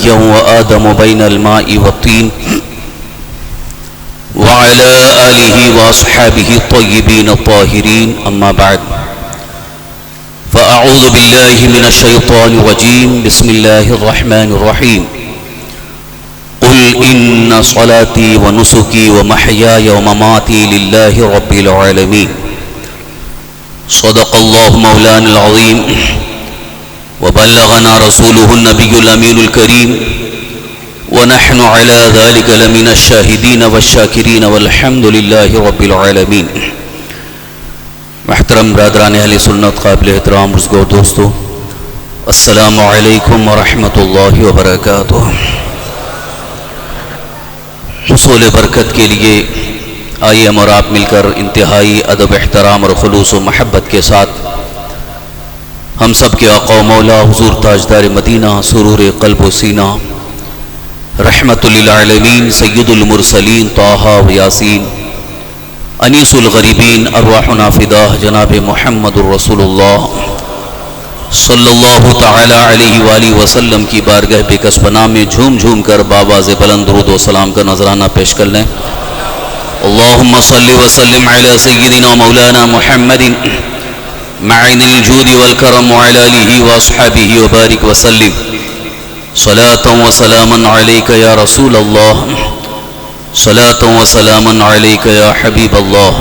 حيا وآدم بين الماء والطين وعلى آله وأصحابه الطيبين الطاهرين أما بعد فأعوذ بالله من الشيطان الرجيم بسم الله الرحمن الرحيم قل إن صلاتي ونسكي ومحياي ومماتي لله رب العالمين صدق الله مولانا العظيم وبلغنا رسوله النبي الأمين الكريم ونحن على ذلك لمن الشاهدين والشاكرين والحمد لله رب العالمين. محترم برادران اہل سنت، قابل احترام بزرگوں، دوستو، السلام علیکم ورحمۃ اللہ وبرکاتہ. حصول برکت کے لیے آئیے ہم اور آپ مل کر انتہائی ادب، احترام اور خلوص و محبت کے ساتھ ہم سب کے آقا و مولا حضور تاجدار مدینہ، سرور قلب و سینہ، رحمت للعالمین، سید المرسلین طٰہٰ و یاسین، انیس الغریبین، ارواحنا فداہ جناب محمد الرسول اللہ صلی اللہ تعالی علیہ وآلہ وسلم کی بارگاہ بکس پناہ میں جھوم جھوم کر باواز بلند درود و سلام کا نذرانہ پیش کر لیں. اللہم صلی وسلم علی سیدنا مولانا محمد معین الجود والکرم وعلی آلہ واصحابہ وبارک وسلم. صلاة و سلاما علیک یا رسول اللہ، صلاة و سلاما علیک یا حبیب اللہ.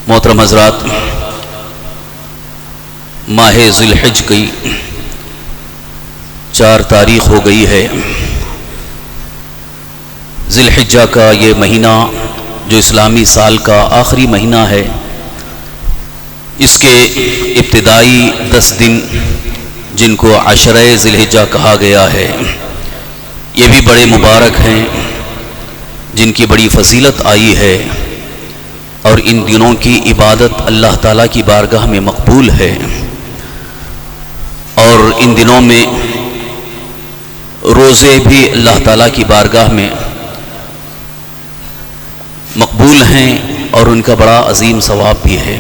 محترم حضرات، ماہ ذی الحج کی 4 تاریخ ہو گئی ہے. ذی الحجہ کا یہ مہینہ جو اسلامی سال کا آخری مہینہ ہے، اس کے ابتدائی 10 دن جن کو عشرہ ذی الحجہ کہا گیا ہے، یہ بھی بڑے مبارک ہیں، جن کی بڑی فضیلت آئی ہے، اور ان دنوں کی عبادت اللہ تعالیٰ کی بارگاہ میں مقبول ہے. اور ان دنوں میں روزے بھی اللہ تعالیٰ کی بارگاہ میں مقبول ہیں، اور ان کا بڑا عظیم ثواب بھی ہے.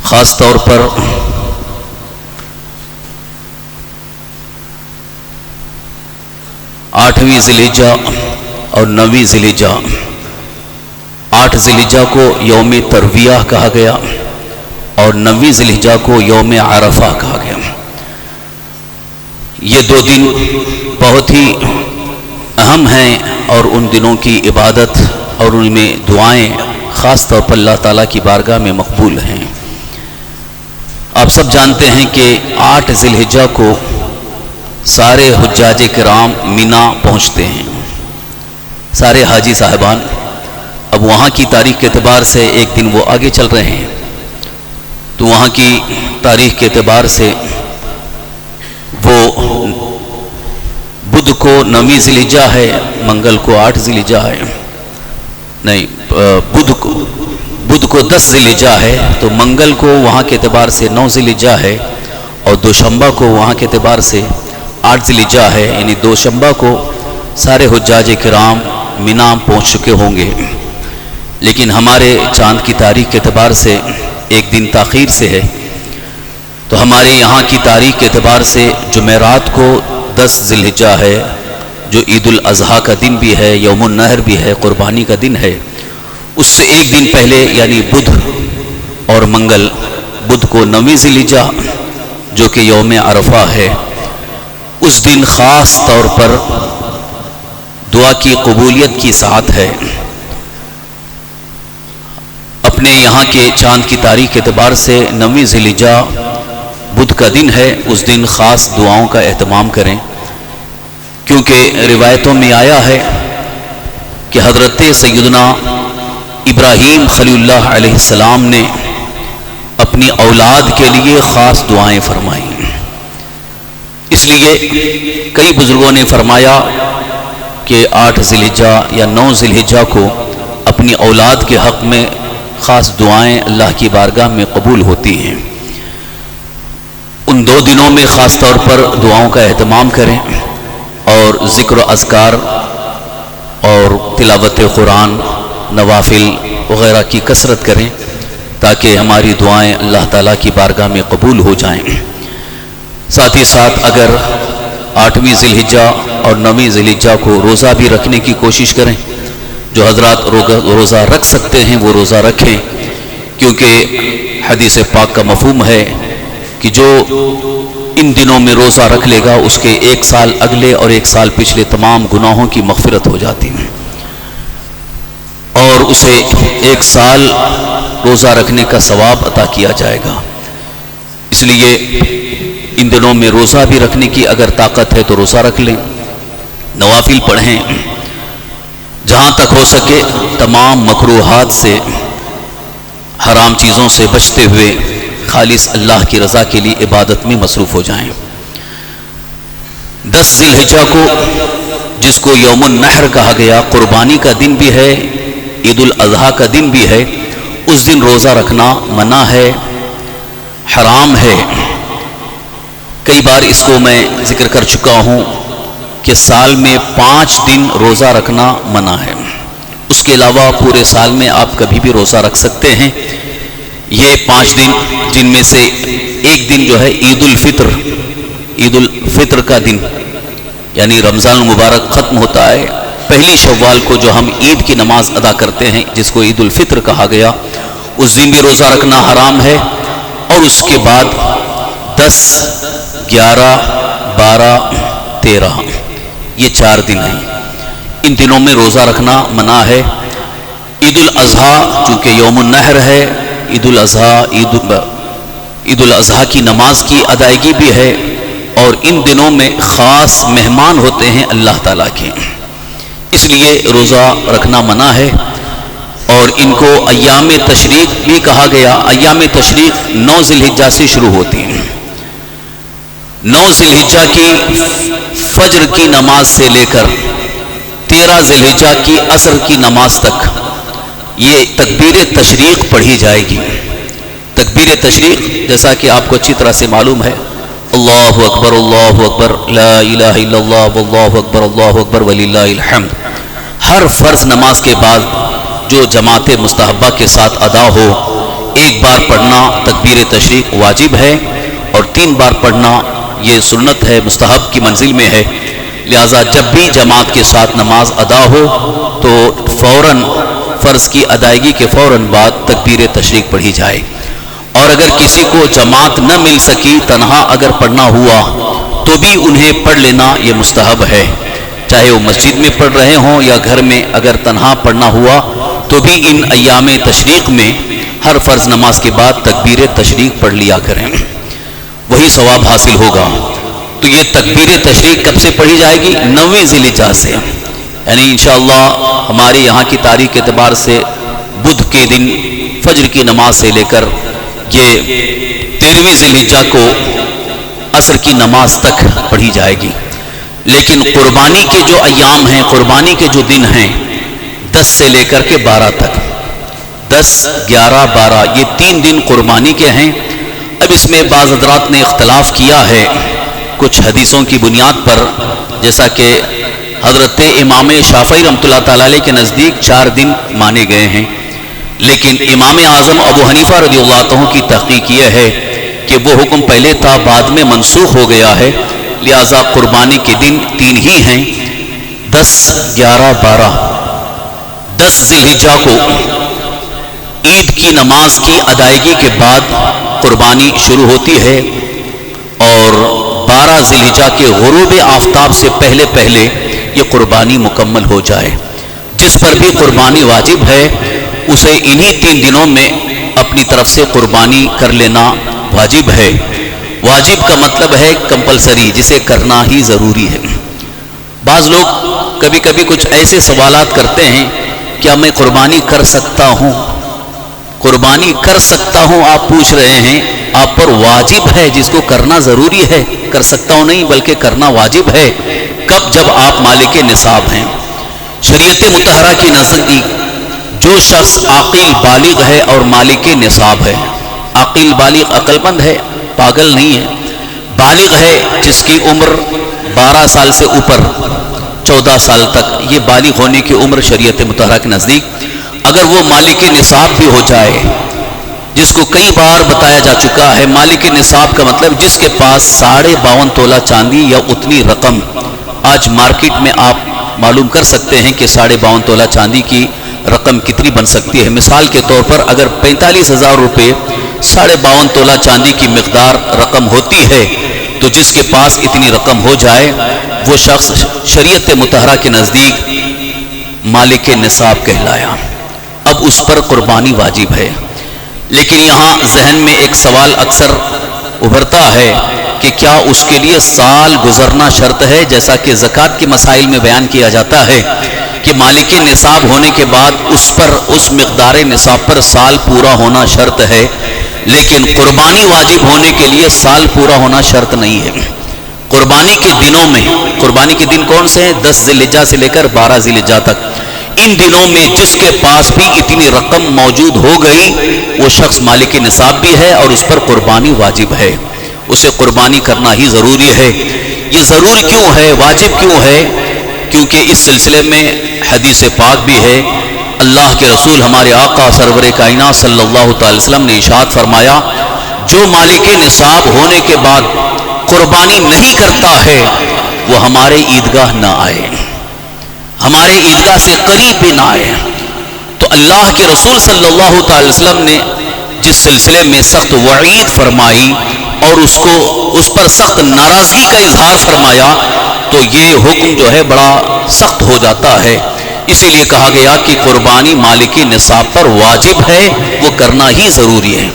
خاص طور پر 8ویں ذی الحجہ اور 9ویں ذی الحجہ، 8 ذی الحجہ کو یوم ترویہ کہا گیا اور 9ویں ذی الحجہ کو یوم عرفہ کہا گیا. یہ 2 دن بہت ہی اہم ہیں، اور ان دنوں کی عبادت اور ان میں دعائیں خاص طور پر اللہ تعالیٰ کی بارگاہ میں مقبول ہیں. آپ سب جانتے ہیں کہ 8 ذی الحجہ کو سارے حجاج کرام مینا پہنچتے ہیں، سارے حاجی صاحبان. اب وہاں کی تاریخ کے اعتبار سے ایک دن وہ آگے چل رہے ہیں، تو وہاں کی تاریخ کے اعتبار سے وہ بدھ کو 9ویں ذی الحجہ ہے، منگل کو 8 ذی الحجہ ہے، نہیں، بدھ کو 10 ذی الحجہ ہے، تو منگل کو وہاں کے اعتبار سے 9 ذی الحجہ ہے، اور دوشنبہ کو وہاں کے اعتبار سے 8 ذی الحجہ ہے. یعنی دوشنبہ کو سارے حجاج کرام مینا پہنچ چکے ہوں گے. لیکن ہمارے چاند کی تاریخ کے اعتبار سے ایک دن تاخیر سے ہے، تو ہمارے یہاں کی تاریخ کے اعتبار سے جمعرات کو 10 ذی الحجہ ہے، جو عید الاضحیٰ کا دن بھی ہے، یوم النحر بھی ہے، قربانی کا دن ہے. اس سے ایک دن پہلے یعنی بدھ اور منگل، بدھ کو 9ویں ذی الحجہ جو کہ یوم عرفہ ہے، اس دن خاص طور پر دعا کی قبولیت کی ساعت ہے. اپنے یہاں کے چاند کی تاریخ کے اعتبار سے 9ویں ذی الحجہ بدھ کا دن ہے، اس دن خاص دعاؤں کا اہتمام کریں، کیونکہ روایتوں میں آیا ہے کہ حضرت سیدنا ابراہیم خلیل اللہ علیہ السلام نے اپنی اولاد کے لیے خاص دعائیں فرمائیں. اس لیے کئی بزرگوں نے فرمایا کہ 8 ذی الحجہ یا 9 ذی الحجہ کو اپنی اولاد کے حق میں خاص دعائیں اللہ کی بارگاہ میں قبول ہوتی ہیں. ان 2 دنوں میں خاص طور پر دعاؤں کا اہتمام کریں، اور ذکر و اذکار اور تلاوت قرآن، نوافل وغیرہ کی کثرت کریں. تاکہ ہماری دعائیں اللہ تعالیٰ کی بارگاہ میں قبول ہو جائیں۔ ساتھ ہی ساتھ اگر 8ویں ذی الحجہ اور 9ویں ذی الحجہ کو روزہ بھی رکھنے کی کوشش کریں، جو حضرات روزہ رکھ سکتے ہیں وہ روزہ رکھیں، کیونکہ حدیث پاک کا مفہوم ہے کہ جو ان دنوں میں روزہ رکھ لے گا اس کے 1 سال اگلے اور 1 سال پچھلے تمام گناہوں کی مغفرت ہو جاتی ہے، اور اسے 1 سال روزہ رکھنے کا ثواب عطا کیا جائے گا۔ اس لیے ان دنوں میں روزہ بھی رکھنے کی اگر طاقت ہے تو روزہ رکھ لیں، نوافل پڑھیں، جہاں تک ہو سکے تمام مکروہات سے، حرام چیزوں سے بچتے ہوئے خالص اللہ کی رضا کے لیے عبادت میں مصروف ہو جائیں۔ 10 ذی الحجہ کو، جس کو یوم النحر کہا گیا، قربانی کا دن بھی ہے، عید الاضحیٰ کا دن بھی ہے، اس دن روزہ رکھنا منع ہے، حرام ہے۔ کئی بار اس کو میں ذکر کر چکا ہوں کہ سال میں 5 دن روزہ رکھنا منع ہے، اس کے علاوہ پورے سال میں آپ کبھی بھی روزہ رکھ سکتے ہیں۔ یہ 5 دن جن میں سے ایک دن جو ہے عید الفطر کا دن، یعنی رمضان المبارک ختم ہوتا ہے، پہلی شوال کو جو ہم عید کی نماز ادا کرتے ہیں جس کو عید الفطر کہا گیا، اس دن بھی روزہ رکھنا حرام ہے۔ اور اس کے بعد 10، 11، 12، 13 یہ 4 دن ہیں، ان دنوں میں روزہ رکھنا منع ہے۔ عید الاضحیٰ چونکہ یوم النحر ہے، عید الاضحیٰ کی نماز کی ادائیگی بھی ہے، اور ان دنوں میں خاص مہمان ہوتے ہیں اللہ تعالیٰ کے، اس لیے روزہ رکھنا منع ہے۔ اور ان کو ایام تشریق بھی کہا گیا۔ ایام تشریق 9 ذی الحجہ سے شروع ہوتی ہیں۔ 9 ذی الحجہ کی فجر کی نماز سے لے کر 13 ذی الحجہ کی عصر کی نماز تک یہ تکبیر تشریق پڑھی جائے گی۔ تکبیر تشریق جیسا کہ آپ کو اچھی طرح سے معلوم ہے، اللہ اکبر اللہ اکبر لا الہ الا اللہ واللہ اکبر اللہ اکبر وللہ الحمد۔ ہر فرض نماز کے بعد جو جماعت مستحبہ کے ساتھ ادا ہو، 1 بار پڑھنا تکبیر تشریق واجب ہے، اور 3 بار پڑھنا یہ سنت ہے، مستحب کی منزل میں ہے۔ لہٰذا جب بھی جماعت کے ساتھ نماز ادا ہو تو فوراً فرض کی ادائیگی کے فوراً بعد تکبیر تشریق پڑھی جائے۔ اور اگر کسی کو جماعت نہ مل سکی، تنہا اگر پڑھنا ہوا تو بھی انہیں پڑھ لینا یہ مستحب ہے، چاہے وہ مسجد میں پڑھ رہے ہوں یا گھر میں، اگر تنہا پڑھنا ہوا تو بھی ان ایام تشریق میں ہر فرض نماز کے بعد تکبیر تشریق پڑھ لیا کریں، وہی ثواب حاصل ہوگا۔ تو یہ تکبیر تشریق کب سے پڑھی جائے گی؟ 9ویں ذی الحجہ سے، یعنی انشاءاللہ ہمارے یہاں کی تاریخ کے اعتبار سے بدھ کے دن فجر کی نماز سے لے کر یہ 13ویں ذی الحجہ کو عصر کی نماز تک پڑھی جائے گی۔ لیکن قربانی کے جو ایام ہیں، قربانی کے جو دن ہیں، 10 سے لے کر کے 12 تک، 10، 11، 12 یہ 3 دن قربانی کے ہیں۔ اب اس میں بعض حضرات نے اختلاف کیا ہے کچھ حدیثوں کی بنیاد پر، جیسا کہ حضرت امام شافعی رحمۃ اللہ تعالی علیہ کے نزدیک 4 دن مانے گئے ہیں، لیکن امام اعظم ابو حنیفہ رضی اللہ عنہ کی تحقیق یہ ہے کہ وہ حکم پہلے تھا، بعد میں منسوخ ہو گیا ہے، لہٰذا قربانی کے دن 3 ہی ہیں، 10، 11، 12۔ 10 ذی الحجہ کو عید کی نماز کی ادائیگی کے بعد قربانی شروع ہوتی ہے، اور 12 ذی الحجہ کے غروب آفتاب سے پہلے پہلے یہ قربانی مکمل ہو جائے۔ جس پر بھی قربانی واجب ہے اسے انہی 3 دنوں میں اپنی طرف سے قربانی کر لینا واجب ہے۔ واجب کا مطلب ہے کمپلسری، جسے کرنا ہی ضروری ہے۔ بعض لوگ کبھی کبھی کچھ ایسے سوالات کرتے ہیں، کیا میں قربانی کر سکتا ہوں؟ قربانی کر سکتا ہوں آپ پوچھ رہے ہیں، آپ پر واجب ہے جس کو کرنا ضروری ہے، کر سکتا ہوں نہیں بلکہ کرنا واجب ہے۔ کب؟ جب آپ مالک نصاب ہیں۔ شریعت مطہرہ کی نزدیک جو شخص عاقل بالغ ہے اور مالک نصاب ہے، عاقل بالغ عقل مند ہے، پاگل نہیں ہے، بالغ ہے جس کی عمر 12 سال سے اوپر 14 سال تک، یہ بالغ ہونے کی عمر شریعت مطہرہ کے نزدیک، اگر وہ مالک نصاب بھی ہو جائے جس کو کئی بار بتایا جا چکا ہے. مالک نصاب کا مطلب جس کے پاس 52.5 تولہ چاندی یا اتنی رقم. آج مارکیٹ میں آپ معلوم کر سکتے ہیں کہ 52.5 تولہ چاندی کی رقم کتنی بن سکتی ہے. مثال کے طور پر اگر 45,000 روپے 52.5 تولہ چاندی کی مقدار رقم ہوتی ہے تو جس کے پاس اتنی رقم ہو جائے وہ شخص شریعت مطہرہ کے نزدیک مالک نصاب کہلایا. اب اس پر قربانی واجب ہے. لیکن یہاں ذہن میں ایک سوال اکثر ابھرتا ہے کہ کیا اس کے لیے سال گزرنا شرط ہے؟ جیسا کہ زکوٰۃ کے مسائل میں بیان کیا جاتا ہے کہ مالک نصاب ہونے کے بعد اس مقدار نصاب پر سال پورا ہونا شرط ہے، لیکن قربانی واجب ہونے کے لیے سال پورا ہونا شرط نہیں ہے. قربانی کے دنوں میں، قربانی کے دن کون سے ہیں؟ 10 ذی الحجہ سے لے کر 12 ذی الحجہ تک. ان دنوں میں جس کے پاس بھی اتنی رقم موجود ہو گئی وہ شخص مالک نصاب بھی ہے اور اس پر قربانی واجب ہے. اسے قربانی کرنا ہی ضروری ہے. یہ ضروری کیوں ہے، واجب کیوں ہے؟ کیونکہ اس سلسلے میں حدیث پاک بھی ہے. اللہ کے رسول ہمارے آقا سرور کائنات صلی اللہ تعالی وسلم نے ارشاد فرمایا، جو مالک نصاب ہونے کے بعد قربانی نہیں کرتا ہے وہ ہمارے عیدگاہ نہ آئے، ہمارے عیدگاہ سے قریب بھی نہ آئے. تو اللہ کے رسول صلی اللہ تعالی وسلم نے جس سلسلے میں سخت وعید فرمائی اور اس پر سخت ناراضگی کا اظہار فرمایا تو یہ حکم جو ہے بڑا سخت ہو جاتا ہے. اسی لیے کہا گیا کہ قربانی مالک نصاب پر واجب ہے، وہ کرنا ہی ضروری ہے.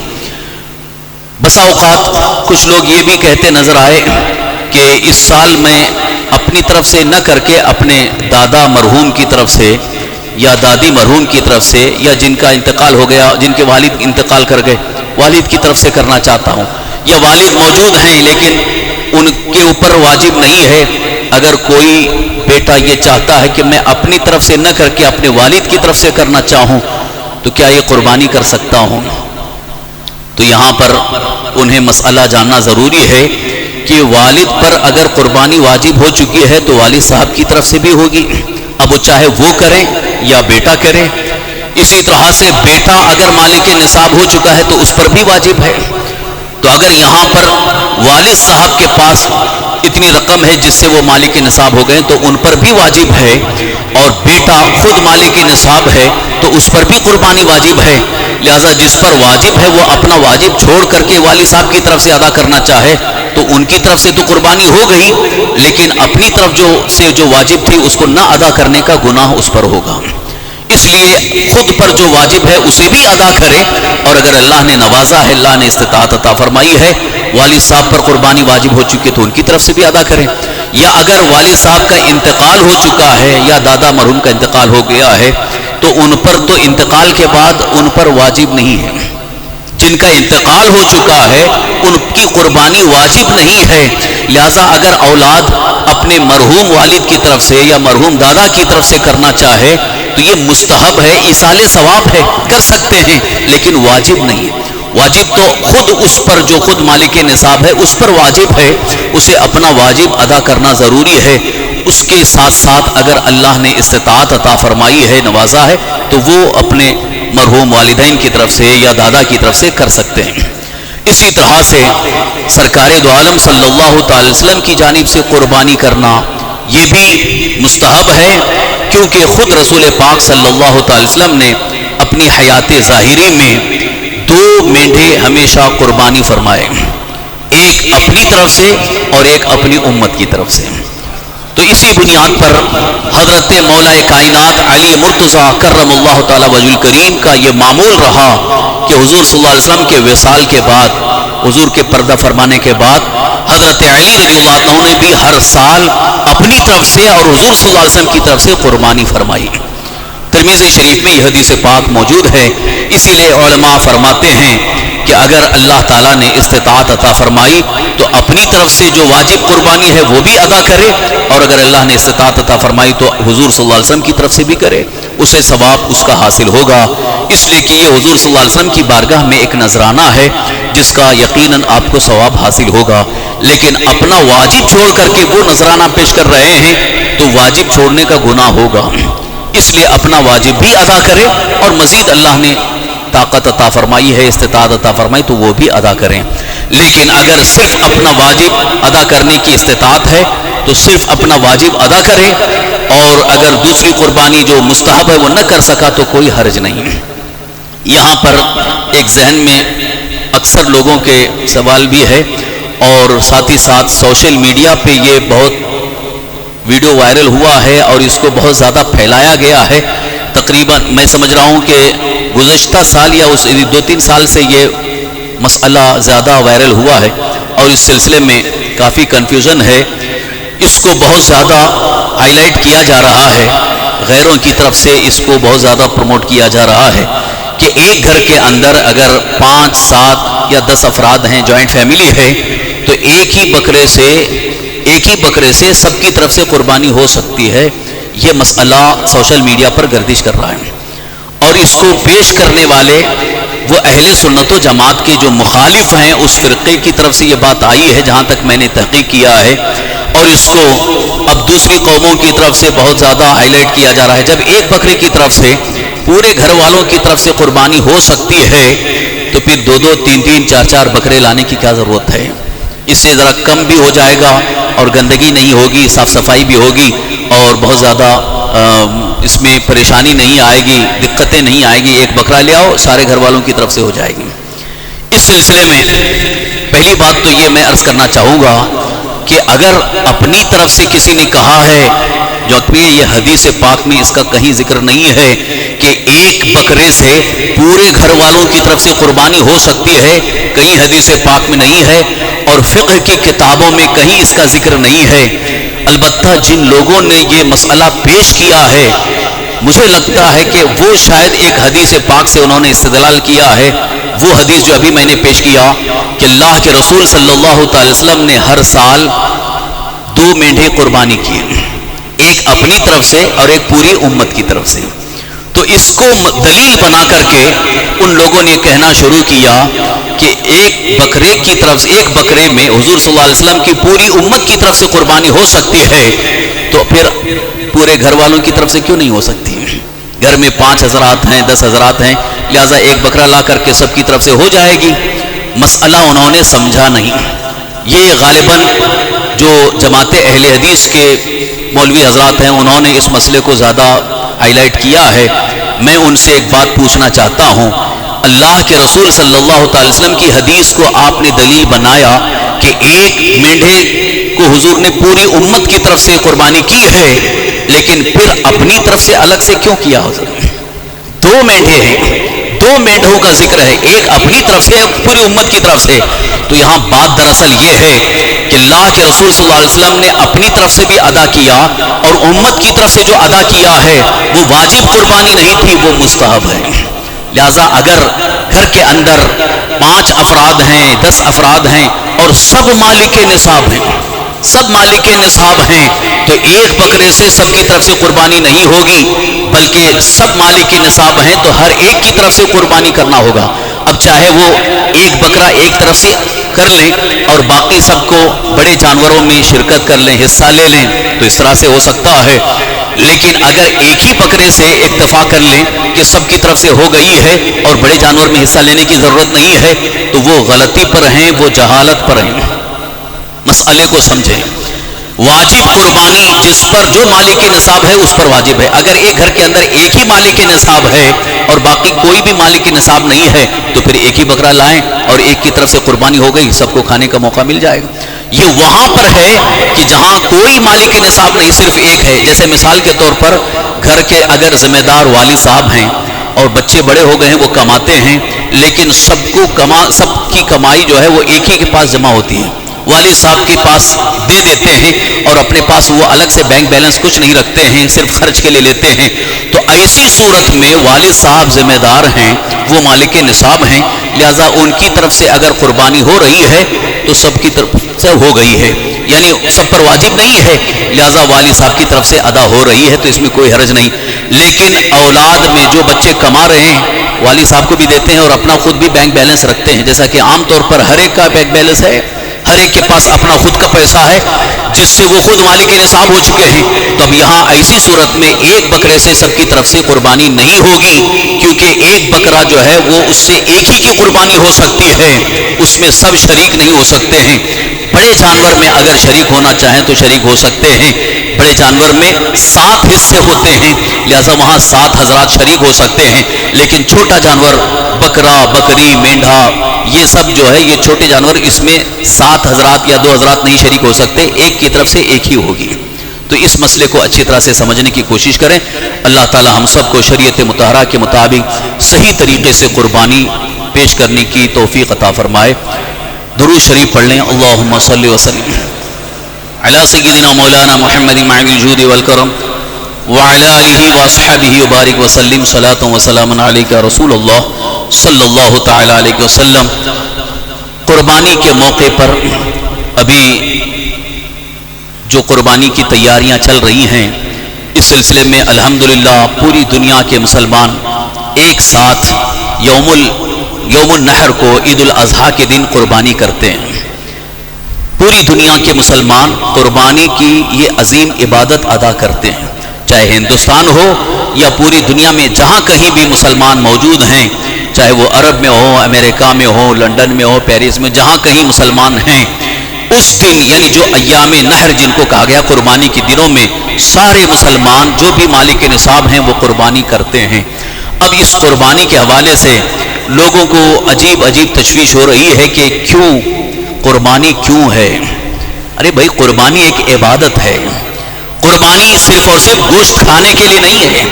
بسا اوقات کچھ لوگ یہ بھی کہتے نظر آئے کہ اس سال میں اپنی طرف سے نہ کر کے اپنے دادا مرحوم کی طرف سے یا دادی مرحوم کی طرف سے یا جن کا انتقال ہو گیا، جن کے والد انتقال کر گئے، والد کی طرف سے کرنا چاہتا ہوں، یا والد موجود ہیں لیکن ان کے اوپر واجب نہیں ہے. اگر کوئی بیٹا یہ چاہتا ہے کہ میں اپنی طرف سے نہ کر کے اپنے والد کی طرف سے کرنا چاہوں تو کیا یہ قربانی کر سکتا ہوں؟ تو یہاں پر انہیں مسئلہ جاننا ضروری ہے کہ والد پر اگر قربانی واجب ہو چکی ہے تو والد صاحب کی طرف سے بھی ہوگی. اب وہ چاہے وہ کریں یا بیٹا کرے. اسی طرح سے بیٹا اگر مالک نصاب ہو چکا ہے تو اس پر بھی واجب ہے. تو اگر یہاں پر والد صاحب کے پاس اتنی رقم ہے جس سے وہ مالک نصاب ہو گئے تو ان پر بھی واجب ہے، اور بیٹا خود مالک نصاب ہے تو اس پر بھی قربانی واجب ہے. لہذا جس پر واجب ہے وہ اپنا واجب چھوڑ کر کے والد صاحب کی طرف سے ادا کرنا چاہے تو ان کی طرف سے تو قربانی ہو گئی، لیکن اپنی طرف جو واجب تھی اس کو نہ ادا کرنے کا گناہ اس پر ہوگا. اس لیے خود پر جو واجب ہے اسے بھی ادا کرے، اور اگر اللہ نے نوازا ہے، اللہ نے استطاعت عطا فرمائی ہے، والد صاحب پر قربانی واجب ہو چکی تو ان کی طرف سے بھی ادا کریں. یا اگر والد صاحب کا انتقال ہو چکا ہے یا دادا مرحوم کا انتقال ہو گیا ہے تو ان پر تو انتقال کے بعد ان پر واجب نہیں ہے. جن کا انتقال ہو چکا ہے ان کی قربانی واجب نہیں ہے. لہذا اگر اولاد اپنے مرحوم والد کی طرف سے یا مرحوم دادا کی طرف سے کرنا چاہے تو یہ مستحب ہے، ایصال ثواب ہے، کر سکتے ہیں، لیکن واجب نہیں ہے. واجب تو خود اس پر جو خود مالک نصاب ہے اس پر واجب ہے، اسے اپنا واجب ادا کرنا ضروری ہے. اس کے ساتھ ساتھ اگر اللہ نے استطاعت عطا فرمائی ہے، نوازا ہے، تو وہ اپنے مرحوم والدین کی طرف سے یا دادا کی طرف سے کر سکتے ہیں. اسی طرح سے سرکار دو عالم صلی اللہ تعالی وسلم کی جانب سے قربانی کرنا یہ بھی مستحب ہے، کیونکہ خود رسول پاک صلی اللہ تعالی وسلم نے اپنی حیات ظاہری میں 2 مینڈھے ہمیشہ قربانی فرمائے، ایک اپنی طرف سے اور ایک اپنی امت کی طرف سے. تو اسی بنیاد پر حضرت مولا کائنات علی مرتضیٰ کرم اللہ تعالی وجہ الکریم کا یہ معمول رہا کہ حضور صلی اللہ علیہ وسلم کے وصال کے بعد، حضور کے پردہ فرمانے کے بعد، حضرت علی رضی اللہ عنہ نے بھی ہر سال اپنی طرف سے اور حضور صلی اللہ علیہ وسلم کی طرف سے قربانی فرمائی. ترمذی شریف میں یہ حدیث پاک موجود ہے. اسی لیے علماء فرماتے ہیں کہ اگر اللہ تعالیٰ نے استطاعت عطا فرمائی تو اپنی طرف سے جو واجب قربانی ہے وہ بھی ادا کرے، اور اگر اللہ نے استطاعت عطا فرمائی تو حضور صلی اللہ علیہ وسلم کی طرف سے بھی کرے، اسے ثواب اس کا حاصل ہوگا. اس لیے کہ یہ حضور صلی اللہ علیہ وسلم کی بارگاہ میں ایک نذرانہ ہے جس کا یقیناً آپ کو ثواب حاصل ہوگا. لیکن اپنا واجب چھوڑ کر کے وہ نذرانہ پیش کر رہے ہیں تو واجب چھوڑنے کا گناہ ہوگا. اس لیے اپنا واجب بھی ادا کرے، اور مزید اللہ نے طاقت عطا فرمائی ہے، استطاعت عطا فرمائی، تو وہ بھی ادا کریں. لیکن اگر صرف اپنا واجب ادا کرنے کی استطاعت ہے تو صرف اپنا واجب ادا کرے، اور اگر دوسری قربانی جو مستحب ہے وہ نہ کر سکا تو کوئی حرج نہیں. یہاں پر ایک ذہن میں اکثر لوگوں کے سوال بھی ہے، اور ساتھ ہی ساتھ سوشل میڈیا پہ یہ بہت ویڈیو وائرل ہوا ہے اور اس کو بہت زیادہ پھیلایا گیا ہے. تقریباً میں سمجھ رہا ہوں کہ گزشتہ سال یا اس 2-3 سال سے یہ مسئلہ زیادہ وائرل ہوا ہے، اور اس سلسلے میں کافی کنفیوژن ہے. اس کو بہت زیادہ ہائی لائٹ کیا جا رہا ہے، غیروں کی طرف سے اس کو بہت زیادہ پروموٹ کیا جا رہا ہے کہ ایک گھر کے اندر اگر 5, 7 یا 10 افراد ہیں، جوائنٹ فیملی ہے، تو ایک ہی بکرے سے سب کی طرف سے قربانی ہو سکتی ہے. یہ مسئلہ سوشل میڈیا پر گردش کر رہا ہے، اور اس کو پیش کرنے والے وہ اہل سنت و جماعت کے جو مخالف ہیں اس فرقے کی طرف سے یہ بات آئی ہے جہاں تک میں نے تحقیق کیا ہے. اور اس کو اب دوسری قوموں کی طرف سے بہت زیادہ ہائی لائٹ کیا جا رہا ہے. جب ایک بکرے کی طرف سے پورے گھر والوں کی طرف سے قربانی ہو سکتی ہے تو پھر 2-2, 3-3, 4-4 بکرے لانے کی کیا ضرورت ہے؟ اس سے ذرا کم بھی ہو جائے گا اور گندگی نہیں ہوگی، صاف صفائی بھی ہوگی، اور بہت زیادہ اس میں پریشانی نہیں آئے گی، دقتیں نہیں آئے گی. ایک بکرا لے آؤ، سارے گھر والوں کی طرف سے ہو جائے گی. اس سلسلے میں پہلی بات تو یہ میں عرض کرنا چاہوں گا کہ اگر اپنی طرف سے کسی نے کہا ہے، جو کہ یہ حدیث پاک میں اس کا کہیں ذکر نہیں ہے کہ ایک بکرے سے پورے گھر والوں کی طرف سے قربانی ہو سکتی ہے، کہیں حدیث پاک میں نہیں ہے، اور فقہ کی کتابوں میں کہیں اس کا ذکر نہیں ہے. البتہ جن لوگوں نے یہ مسئلہ پیش کیا ہے، مجھے لگتا ہے کہ وہ شاید ایک حدیث پاک سے انہوں نے استدلال کیا ہے. وہ حدیث جو ابھی میں نے پیش کیا کہ اللہ کے رسول صلی اللہ تعالی وسلم نے ہر سال 2 مینڈھے قربانی کیے، ایک اپنی طرف سے اور ایک پوری امت کی طرف سے. تو اس کو دلیل بنا کر کے ان لوگوں نے کہنا شروع کیا کہ ایک بکرے میں حضور صلی اللہ علیہ وسلم کی پوری امت کی طرف سے قربانی ہو سکتی ہے، تو پھر پورے گھر والوں کی طرف سے کیوں نہیں ہو سکتی؟ گھر میں 5 حضرات ہیں، 10 حضرات ہیں، لہٰذا ایک بکرا لا کر کے سب کی طرف سے ہو جائے گی. مسئلہ انہوں نے سمجھا نہیں. یہ غالباً جو جماعت اہل حدیث کے مولوی حضرات ہیں انہوں نے اس مسئلے کو زیادہ ہائی لائٹ کیا ہے. میں ان سے ایک بات پوچھنا چاہتا ہوں، اللہ کے رسول صلی اللہ تعالی وسلم کی حدیث کو آپ نے دلیل بنایا کہ ایک مینڈھے کو حضور نے پوری امت کی طرف سے قربانی کی ہے، لیکن پھر اپنی طرف سے الگ سے کیوں کیا حضور؟ 2 مینڈھے ہیں، 2 مینڈھوں کا ذکر ہے، ایک اپنی طرف سے پوری امت کی طرف سے. تو یہاں بات دراصل یہ ہے کہ اللہ کے رسول صلی اللہ علیہ وسلم نے اپنی طرف سے بھی ادا کیا، اور امت کی طرف سے جو ادا کیا ہے وہ واجب قربانی نہیں تھی، وہ مستحب ہے. لہٰذا اگر گھر کے اندر 5 افراد ہیں، 10 افراد ہیں، اور سب مالک نصاب ہیں، تو ایک بکرے سے سب کی طرف سے قربانی نہیں ہوگی، بلکہ سب مالک نصاب ہیں تو ہر ایک کی طرف سے قربانی کرنا ہوگا. اب چاہے وہ ایک بکرا ایک طرف سے کر لیں اور باقی سب کو بڑے جانوروں میں شرکت کر لیں، حصہ لے لیں، تو اس طرح سے ہو سکتا ہے. لیکن اگر ایک ہی بکرے سے اکتفا کر لیں کہ سب کی طرف سے ہو گئی ہے اور بڑے جانور میں حصہ لینے کی ضرورت نہیں ہے، تو وہ غلطی پر ہیں، وہ جہالت پر ہیں. مسئلے کو سمجھیں. واجب قربانی جس پر جو مالک نصاب ہے اس پر واجب ہے. اگر ایک گھر کے اندر ایک ہی مالک نصاب ہے اور باقی کوئی بھی مالک نصاب نہیں ہے تو پھر ایک ہی بکرا لائیں اور ایک کی طرف سے قربانی ہو گئی، سب کو کھانے کا موقع مل جائے گا. یہ وہاں پر ہے کہ جہاں کوئی مالک نصاب نہیں، صرف ایک ہے. جیسے مثال کے طور پر گھر کے اگر ذمہ دار والد صاحب ہیں اور بچے بڑے ہو گئے ہیں، وہ کماتے ہیں، لیکن سب کی کمائی جو ہے وہ ایک ہی کے پاس جمع ہوتی ہے، والد صاحب کے پاس دے دیتے ہیں اور اپنے پاس وہ الگ سے بینک بیلنس کچھ نہیں رکھتے ہیں، صرف خرچ کے لیے لیتے ہیں. تو ایسی صورت میں والد صاحب ذمہ دار ہیں، وہ مالک نصاب ہیں، لہذا ان کی طرف سے اگر قربانی ہو رہی ہے تو سب کی طرف سے ہو گئی ہے، یعنی سب پر واجب نہیں ہے، لہذا والد صاحب کی طرف سے ادا ہو رہی ہے، تو اس میں کوئی حرج نہیں. لیکن اولاد میں جو بچے کما رہے ہیں والد صاحب کو بھی دیتے ہیں اور اپنا خود بھی بینک بیلنس رکھتے ہیں، جیسا کہ عام طور پر ہر ایک کا بینک بیلنس ہے، ہر ایک کے پاس اپنا خود کا پیسہ ہے جس سے وہ خود مالک نصاب ہو چکے ہیں، تو اب یہاں ایسی صورت میں ایک بکرے سے سب کی طرف سے قربانی نہیں ہوگی، کیونکہ ایک بکرا جو ہے وہ اس سے ایک ہی کی قربانی ہو سکتی ہے، اس میں سب شریک نہیں ہو سکتے ہیں۔ بڑے جانور میں اگر شریک ہونا چاہیں تو شریک ہو سکتے ہیں، بڑے جانور میں 7 حصے ہوتے ہیں، لہذا وہاں 7 حضرات شریک ہو سکتے ہیں، لیکن چھوٹا جانور بکرا، بکری، مینڈھا، یہ سب جو ہے یہ چھوٹے جانور، اس میں 7 حضرات یا 2 حضرات نہیں شریک ہو سکتے، ایک کی طرف سے ایک ہی ہوگی۔ تو اس مسئلے کو اچھی طرح سے سمجھنے کی کوشش کریں۔ اللہ تعالی ہم سب کو شریعت مطہرہ کے مطابق صحیح طریقے سے قربانی پیش کرنے کی توفیق عطا فرمائے۔ درود شریف پڑھ لیں۔ اللہم صلی وسلم علی سیدنا مولانا محمد معین الجود والکرم وعلی آلہ واصحابہ وبارک وسلم صلاۃ و سلام علیک رسول اللہ صلی اللہ تعالی علیہ وسلم۔ قربانی کے موقع پر ابھی جو قربانی کی تیاریاں چل رہی ہیں، اس سلسلے میں الحمدللہ پوری دنیا کے مسلمان ایک ساتھ یوم النحر کو، عید الاضحیٰ کے دن قربانی کرتے ہیں۔ پوری دنیا کے مسلمان قربانی کی یہ عظیم عبادت ادا کرتے ہیں، چاہے ہندوستان ہو یا پوری دنیا میں جہاں کہیں بھی مسلمان موجود ہیں، چاہے وہ عرب میں ہو، امریکہ میں ہو، لندن میں ہو، پیرس میں، جہاں کہیں مسلمان ہیں، اس دن یعنی جو ایام نحر جن کو کہا گیا قربانی کے دنوں میں سارے مسلمان جو بھی مالک نصاب ہیں وہ قربانی کرتے ہیں۔ اب اس قربانی کے حوالے سے لوگوں کو عجیب تشویش ہو رہی ہے کہ کیوں قربانی کیوں ہے؟ ارے بھائی، قربانی ایک عبادت ہے، قربانی صرف اور صرف گوشت کھانے کے لیے نہیں ہے،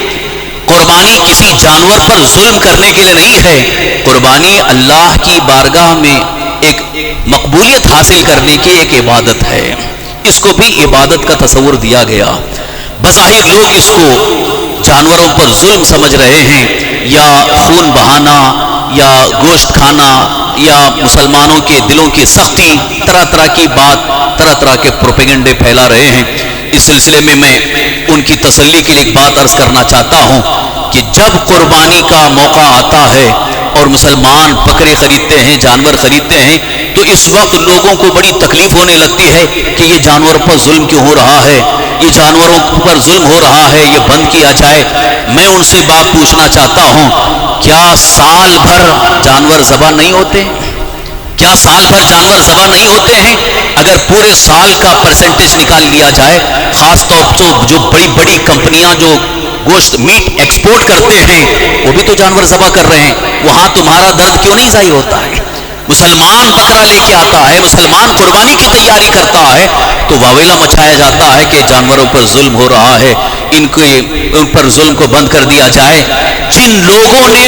قربانی کسی جانور پر ظلم کرنے کے لیے نہیں ہے، قربانی اللہ کی بارگاہ میں ایک مقبولیت حاصل کرنے کی ایک عبادت ہے، اس کو بھی عبادت کا تصور دیا گیا۔ بظاہر لوگ اس کو جانوروں پر ظلم سمجھ رہے ہیں، یا خون بہانا، یا گوشت کھانا، یا مسلمانوں کے دلوں کی سختی، طرح طرح کی بات، طرح طرح کے پروپیگنڈے پھیلا رہے ہیں۔ اس سلسلے میں میں ان کی تسلی کے لیے ایک بات عرض کرنا چاہتا ہوں کہ جب قربانی کا موقع آتا ہے اور مسلمان بکرے خریدتے ہیں، جانور خریدتے ہیں، تو اس وقت لوگوں کو بڑی تکلیف ہونے لگتی ہے کہ یہ جانور پر ظلم کیوں ہو رہا ہے، یہ جانوروں پر ظلم ہو رہا ہے، یہ بند کیا جائے۔ میں ان سے بات پوچھنا چاہتا ہوں، کیا سال بھر جانور ذبح نہیں ہوتے؟ کیا سال بھر جانور ذبح نہیں ہوتے ہیں؟ اگر پورے سال کا پرسنٹیج نکال لیا جائے، خاص طور پر جو بڑی بڑی کمپنیاں جو گوشت میٹ ایکسپورٹ کرتے ہیں وہ بھی تو جانور ذبح کر رہے ہیں، وہاں تمہارا درد کیوں نہیں ظاہر ہوتا ہے؟ مسلمان بکرا لے کے آتا ہے، مسلمان قربانی کی تیاری کرتا ہے تو واویلا مچایا جاتا ہے کہ جانوروں پر ظلم ہو رہا ہے، ان پر ظلم کو بند کر دیا جائے۔ جن لوگوں نے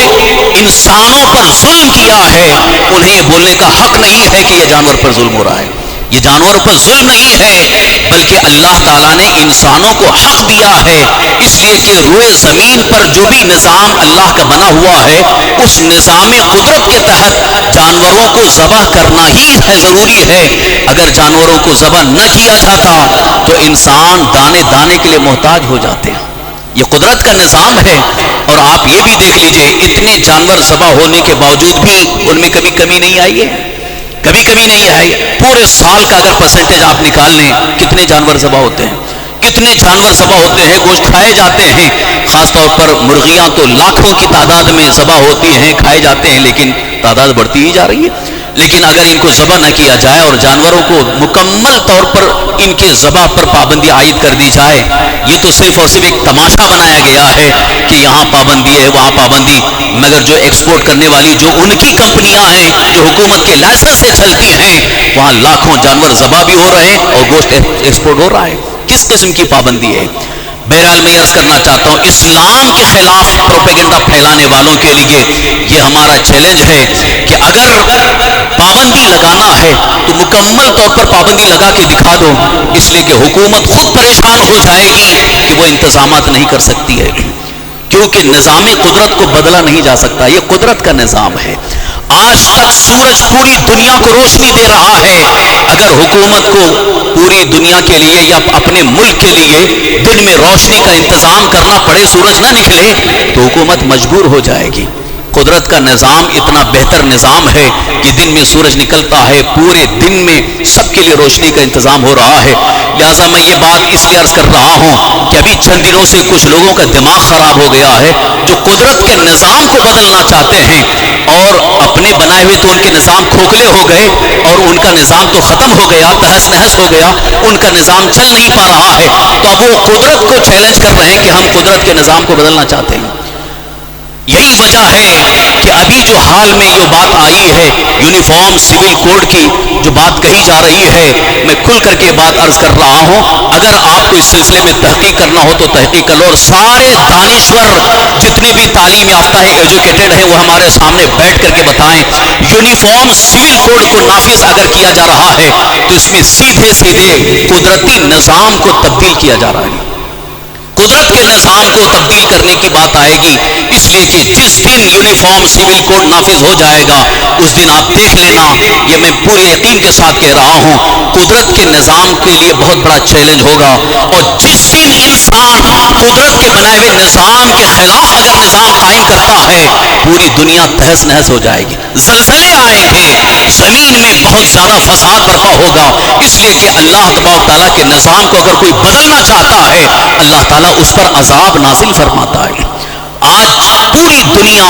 انسانوں پر ظلم کیا ہے انہیں یہ بولنے کا حق نہیں ہے کہ یہ جانور پر ظلم ہو رہا ہے، یہ جانور پر ظلم نہیں ہے، بلکہ اللہ تعالیٰ نے انسانوں کو حق دیا ہے، اس لیے کہ روئے زمین پر جو بھی نظام اللہ کا بنا ہوا ہے اس نظام قدرت کے تحت جانوروں کو ذبح کرنا ہی ہے، ضروری ہے۔ اگر جانوروں کو ذبح نہ کیا جاتا تو انسان دانے دانے کے لیے محتاج ہو جاتے ہیں، یہ قدرت کا نظام ہے۔ اور آپ یہ بھی دیکھ لیجئے، اتنے جانور ذبح ہونے کے باوجود بھی ان میں کبھی کمی نہیں آئی ہے، کبھی کمی نہیں آئی۔ پورے سال کا اگر پرسنٹیج آپ نکال لیں، کتنے جانور ذبح ہوتے ہیں، کتنے جانور ذبح ہوتے ہیں، گوشت کھائے جاتے ہیں، خاص طور پر مرغیاں تو لاکھوں کی تعداد میں ذبح ہوتی ہیں، کھائے جاتے ہیں، لیکن تعداد بڑھتی ہی جا رہی ہے۔ لیکن اگر ان کو ذبح نہ کیا جائے اور جانوروں کو مکمل طور پر ان کے ذبح پر پابندی عائد کر دی جائے، یہ تو صرف اور صرف ایک تماشا بنایا گیا ہے کہ یہاں پابندی ہے، وہاں پابندی، مگر جو ایکسپورٹ کرنے والی جو ان کی کمپنیاں ہیں جو حکومت کے لائسنس سے چلتی ہیں، وہاں لاکھوں جانور ذبح بھی ہو رہے ہیں اور گوشت ایکسپورٹ ہو رہا ہے۔ کس قسم کی پابندی ہے؟ بہرحال میں عرض کرنا چاہتا ہوں، اسلام کے خلاف پروپیگنڈا پھیلانے والوں کے لیے یہ ہمارا چیلنج ہے کہ اگر پابندی لگانا ہے تو مکمل طور پر پابندی لگا کے دکھا دو، اس لیے کہ حکومت خود پریشان ہو جائے گی کہ وہ انتظامات نہیں کر سکتی ہے، کیونکہ نظام قدرت کو بدلا نہیں جا سکتا، یہ قدرت کا نظام ہے۔ آج تک سورج پوری دنیا کو روشنی دے رہا ہے، اگر حکومت کو پوری دنیا کے لیے یا اپنے ملک کے لیے دن میں روشنی کا انتظام کرنا پڑے، سورج نہ نکلے، تو حکومت مجبور ہو جائے گی۔ قدرت کا نظام اتنا بہتر نظام ہے کہ دن میں سورج نکلتا ہے، پورے دن میں سب کے لیے روشنی کا انتظام ہو رہا ہے۔ لہٰذا میں یہ بات اس لیے عرض کر رہا ہوں کہ ابھی چند دنوں سے کچھ لوگوں کا دماغ خراب ہو گیا ہے، جو قدرت کے نظام کو بدلنا چاہتے ہیں، اور اپنے بنائے ہوئے تو ان کے نظام کھوکھلے ہو گئے اور ان کا نظام تو ختم ہو گیا، تہس نہس ہو گیا، ان کا نظام چل نہیں پا رہا ہے، تو اب وہ قدرت کو چیلنج کر رہے ہیں کہ ہم قدرت کے نظام کو بدلنا چاہتے ہیں۔ یہی وجہ ہے کہ ابھی جو حال میں یہ بات آئی ہے یونیفارم سول کوڈ کی جو بات کہی جا رہی ہے، میں کھل کر کے بات عرض کر رہا ہوں، اگر آپ کو اس سلسلے میں تحقیق کرنا ہو تو تحقیق کر لو، اور سارے دانشور جتنے بھی تعلیم یافتہ ہیں، ایجوکیٹڈ ہیں، وہ ہمارے سامنے بیٹھ کر کے بتائیں یونیفارم سول کوڈ کو نافذ اگر کیا جا رہا ہے تو اس میں سیدھے سیدھے قدرتی نظام کو تبدیل کیا جا رہا ہے، قدرت کے نظام کو تبدیل کرنے کی بات آئے گی، اس لیے کہ جس دن یونیفارم سول کوڈ نافذ ہو جائے گا اس دن آپ دیکھ لینا، یہ میں پورے یقین کے ساتھ کہہ رہا ہوں، قدرت کے نظام کے لیے بہت بڑا چیلنج ہوگا، اور جس دن انسان قدرت کے بنائے ہوئے نظام کے خلاف اگر نظام قائم کرتا ہے پوری دنیا تہس نہس ہو جائے گی، زلزلے آئیں گے، زمین میں بہت زیادہ فساد برپا ہوگا، اس لیے کہ اللہ تبارک تعالیٰ کے نظام کو اگر کوئی بدلنا چاہتا ہے اللہ تعالیٰ اس پر عذاب نازل فرماتا ہے۔ آج پوری دنیا